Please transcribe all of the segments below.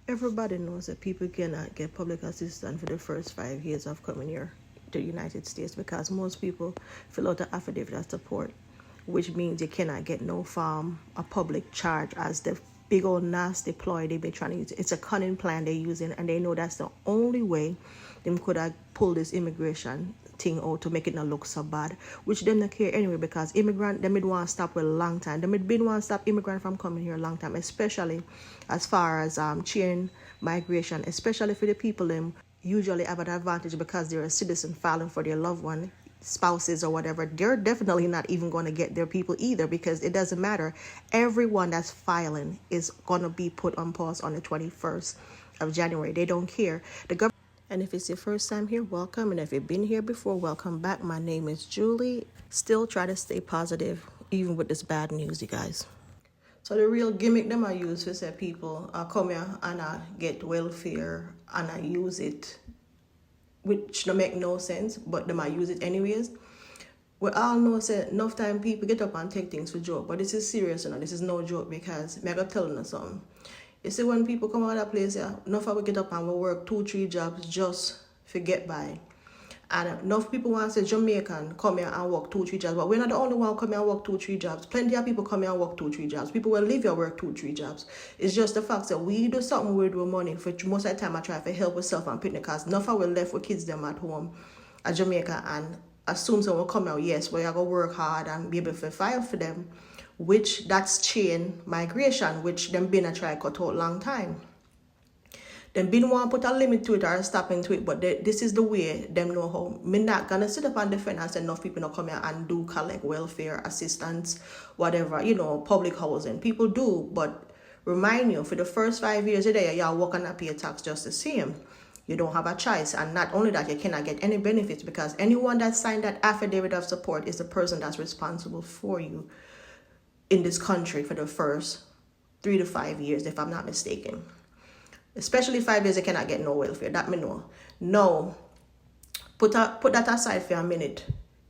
Everybody knows that people cannot get public assistance for the first 5 years of coming here to the United States because most people fill out an affidavit of support, which means you cannot get no form of public charge as the big old nasty ploy they've been trying to use. It's a cunning plan they're using, and they know that's the only way them could have pulled this immigration thing out to make it not look so bad, which them not care anyway because immigrant them want to stop for a long time. Them been want to stop immigrant from coming here a long time, especially as far as chain migration, especially for the people them usually have an advantage because they're a citizen filing for their loved one, spouses or whatever. They're definitely not even going to get their people either because it doesn't matter. Everyone that's filing is going to be put on pause on the 21st of January. They don't care. The government. And if it's your first time here, welcome. And if you've been here before, welcome back. My name is Julie. Still try to stay positive, even with this bad news, you guys. So the real gimmick them I use for say people come here and I get welfare and I use it, which don't make no sense, but them I use it anyways. We all know say enough time people get up and take things for joke, but this is serious, you know. This is no joke because me I gotta tell you something. You see, when people come out of that place, yeah, enough of we get up and we work 2-3 jobs just to get by. And enough people want to say Jamaican come here and work 2-3 jobs, but we're not the only one come here and work 2-3 jobs. Plenty of people come here and work 2-3 jobs. People will live here work 2-3 jobs. It's just the fact that we do something we do with money. For most of the time, I try to help myself and picnic because enough of we left with kids them at home at Jamaica and assume someone will come out, yes, but you go work hard and be able to file for them, which that's chain migration, which them been a try cut out long time. Them been want to put a limit to it or a stopping to it, but this is the way them know how. Me not gonna sit up and defend and say enough people not come here and do collect welfare assistance, whatever, you know, public housing. People do, but remind you, for the first 5 years a day, you're working and pay tax just the same. You don't have a choice. And not only that, you cannot get any benefits because anyone that signed that affidavit of support is the person that's responsible for you in this country for the first 3 to 5 years, if I'm not mistaken. Especially 5 years, they cannot get no welfare. That me know. Now, put that aside for a minute.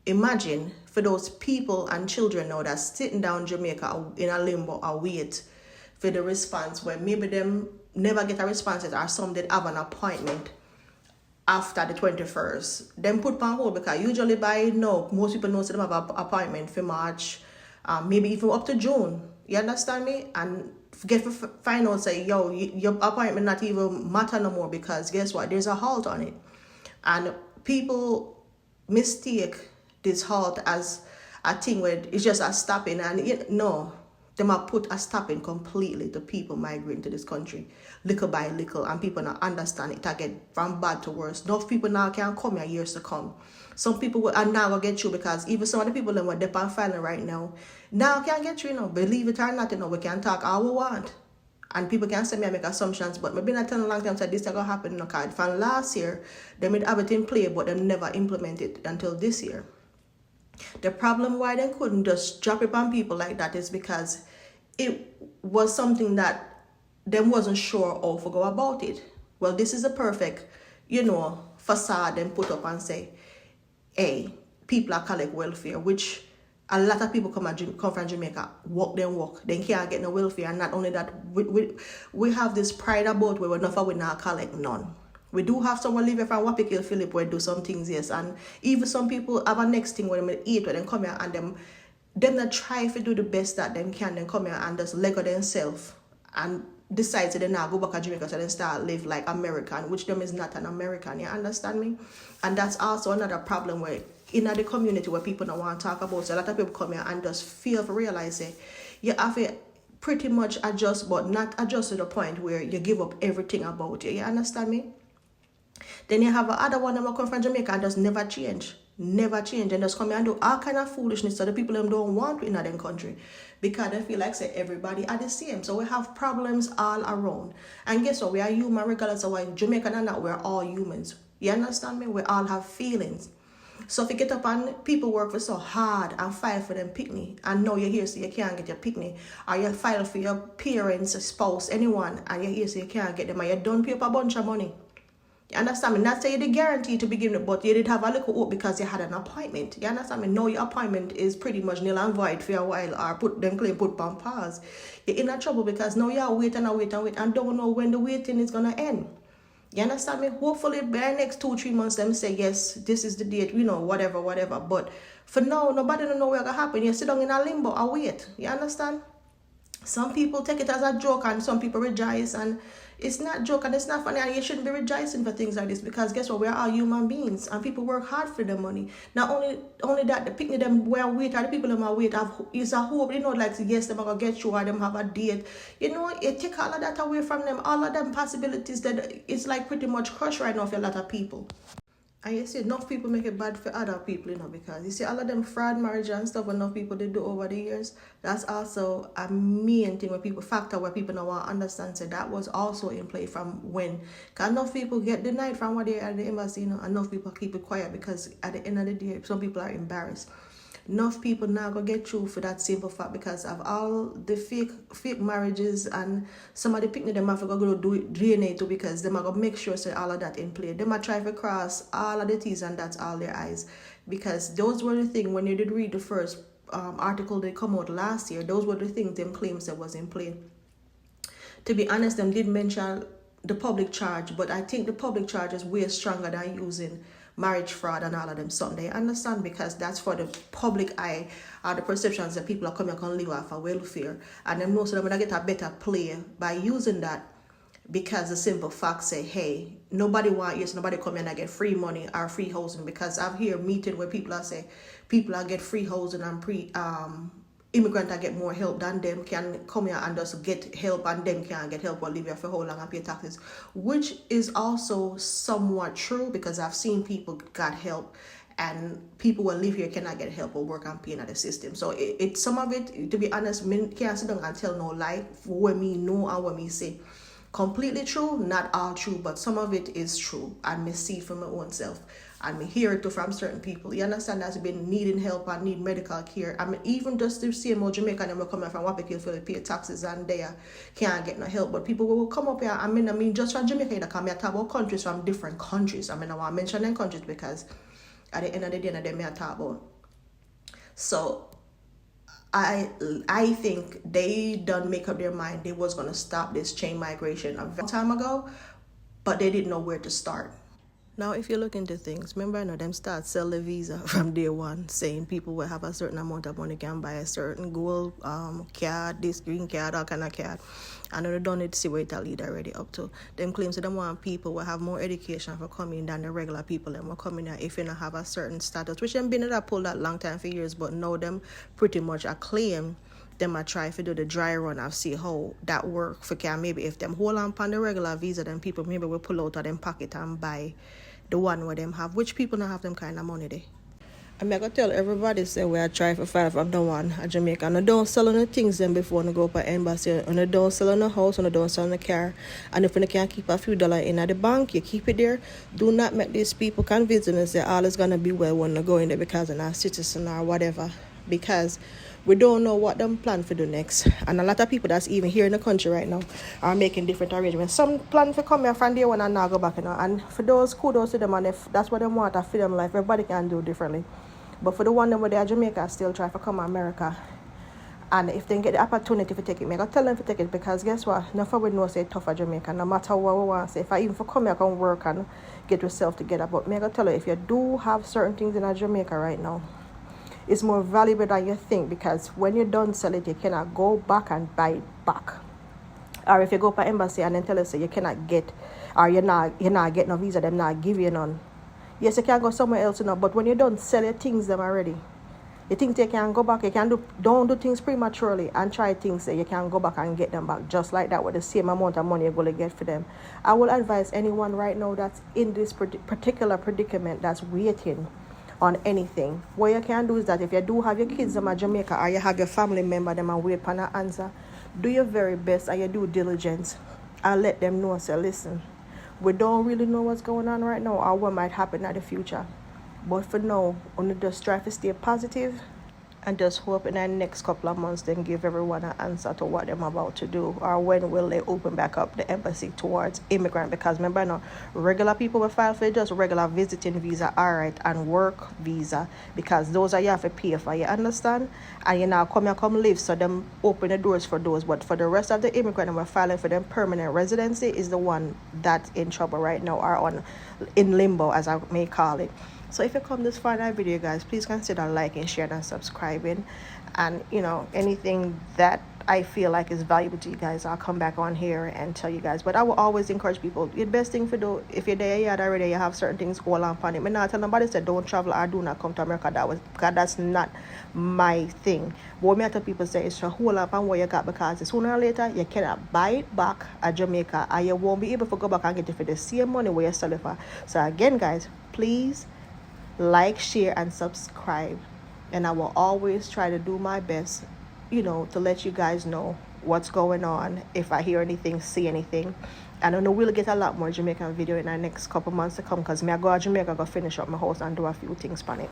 Imagine for those people and children now that's sitting down in Jamaica in a limbo or wait for the response where maybe them never get a response or some did have an appointment after the 21st. Them put on hold because usually by now, most people know them have an appointment for March, maybe even up to June. You understand me? And find out say, yo, your appointment not even matter no more because guess what? There's a halt on it. And people mistake this halt as a thing where it's just a stopping. And no, they might put a stopping completely to people migrating to this country, little by little, and people not understand it. I get from bad to worse. Enough people now can come here years to come. Some people are now going to get you because even some of the people that were dep on filing right now can't get you, believe it or not, we can talk all we want. And people can say me I make assumptions, but maybe not telling a long time that this is going to happen, because from last year, they made have it in play, but they never implemented it until this year. The problem why they couldn't just drop it on people like that is because it was something that them wasn't sure how to go about it. Well, this is a perfect, facade them put up and say, hey, people are collect welfare, which a lot of people come from Jamaica, work, they can't get no welfare. And not only that, we have this pride about where we not collect none. We do have someone living from Wapikil Philip where do some things, yes. And even some people have a next thing where they eat, where they come here and them not try to do the best that they can, then come here and just Lego themselves and decide to then now go back to Jamaica so they start live like American, which them is not an American, you understand me? And that's also another problem where in the community where people don't want to talk about. So a lot of people come here and just feel to realize it. You have to pretty much adjust, but not adjust to the point where you give up everything about you. You understand me? Then you have another one that will come from Jamaica and just never change. Never change. And just come here and do all kind of foolishness so the people them don't want in their country. Because they feel like say everybody are the same. So we have problems all around. And guess what? We are human regardless of why Jamaican or not, we're all humans. You understand me? We all have feelings. So if you get up and people work for so hard and file for them picnic, and now you're here so you can't get your picnic, or you file for your parents, spouse, anyone, and you're here so you can't get them, and you don't pay up a bunch of money. You understand me? Not say you did guarantee to begin with, but you did have a little hope because you had an appointment. You understand me? Now your appointment is pretty much nil and void for a while, or put on pause. You're in a trouble because now you're waiting and don't know when the waiting is gonna end. You understand me? Hopefully by the next 2-3 months them say yes, this is the date, whatever. But for now, nobody don't know what's gonna happen. You sit down in a limbo and wait. You understand? Some people take it as a joke and some people rejoice, and it's not joke and it's not funny, and you shouldn't be rejoicing for things like this because guess what, we are all human beings and people work hard for their money. Not only that, the picnic them where wait or the people them are wait is a hope, like yes them are gonna get you or them have a date. It take all of that away from them, all of them possibilities that it's like pretty much crushed right now for a lot of people. And you see, enough people make it bad for other people, because you see all of them fraud marriage and stuff enough people they do over the years. That's also a main thing where people now want to understand. So that was also in play from when. Because enough people get denied from what they are at the embassy, enough people keep it quiet because at the end of the day, some people are embarrassed. Enough people now go get through for that simple fact because of all the fake marriages, and some of the picnic them have to go do DNA too because them are gonna make sure so all of that in play. Them are try to cross all of the T's and that's all their eyes, because those were the things when you did read the first article they come out last year. Those were the things them claims that was in play. To be honest, them did mention the public charge, but I think the public charge is way stronger than using marriage fraud and all of them something. They understand because that's for the public eye, or the perceptions that people are coming and live off of welfare, and then most of them gonna get a better play by using that, because the simple fact say, hey, nobody want yes, nobody come in and get free money or free housing, because I've heard meeting where people are say people are get free housing and immigrants that get more help than them can come here and just get help, and them can't get help or live here for how long and pay taxes, which is also somewhat true because I've seen people got help and people who live here cannot get help or work and pay in the system. So it's some of it, to be honest, me can't sit down and tell no lie for what me know and what me say. Completely true, not all true, but some of it is true. And me see for my own self. And me hear it too from certain people. You understand that's been needing help and need medical care. I mean, even just the same old Jamaican them will come from Wapikil for pay taxes and they can't get no help. But people will come up here, I mean just from Jamaica, you come here talk about countries from different countries. I mean, I want to mention them countries because at the end of the day, they may talk about. So I think they done make up their mind they was gonna stop this chain migration a long time ago, but they didn't know where to start. Now, if you look into things, remember, them start sell the visa from day one, saying people will have a certain amount of money, can buy a certain gold card, this green card, all kind of card. And they don't need to see where it lead already up to. Them claims that they want people will have more education for coming than the regular people that will come in here if you don't have a certain status, which them been in that pull that long time for years, but now them pretty much a claim. Them I try to do the dry run and see how that work for can maybe if them hold on the regular visa, then people maybe will pull out of them pocket and buy the one where them have, which people don't have them kind of money there. I'm going to tell everybody say we are trying to fight from the one at Jamaica. And I don't sell any things them before I go up at embassy. And I don't sell on the house and I don't sell on the car. And if you can't keep a few dollars in at the bank, you keep it there. Do not make these people convince them and say all is going to be well when they go in there because they're not citizen or whatever. Because we don't know what them plan to do next. And a lot of people that's even here in the country right now are making different arrangements. Some plan to come here from day one and now go back. And for those, kudos to them. And if that's what they want, a freedom life, everybody can do differently. But for the one that were there in Jamaica, still try to come to America. And if they get the opportunity to take it, I tell them to take it, because guess what? Nothing we know say tough for Jamaica. No matter what we want to say. If I even for come here, I can work and get yourself together. But I tell you, if you do have certain things in Jamaica right now, it's more valuable than you think, because when you don't sell it, you cannot go back and buy it back. Or if you go to embassy and then tell us you cannot get, or you're not getting no visa, them not give you none. Yes, you can go somewhere else, but when you don't sell your things them already, you think you can go back, don't do things prematurely and try things that you can go back and get them back just like that with the same amount of money you're going to get for them. I will advise anyone right now that's in this particular predicament that's waiting on anything. What you can do is that if you do have your kids in Jamaica or you have your family member them and wait for an answer, do your very best and your due diligence and let them know, say, listen, we don't really know what's going on right now or what might happen in the future. But for now, only just try to stay positive and just hope in the next couple of months then give everyone an answer to what they're about to do, or when will they open back up the embassy towards immigrant. Because remember now, regular people will file for just regular visiting visa, alright, and work visa, because those are you have to pay for, you understand? And you now come live, so them open the doors for those. But for the rest of the immigrant, and we're filing for them permanent residency, is the one that's in trouble right now, or on in limbo, as I may call it. So if you come this far in our video, guys, please consider liking, sharing, and subscribing. And anything that I feel like is valuable to you guys, I'll come back on here and tell you guys. But I will always encourage people, the best thing for do, if you're there yet already, you have certain things going on upon it. Me not tell nobody say don't travel or do not come to America. Because that's not my thing. But what me tell people say is to hold up on what you got, because sooner or later you cannot buy it back at Jamaica, and you won't be able to go back and get it for the same money where you sell it for. So again, guys, please like, share, and subscribe, and I will always try to do my best to let you guys know what's going on, if I hear anything, see anything. And I know we'll get a lot more Jamaican video in the next couple months to come, because me I go to Jamaica, go finish up my house and do a few things on it.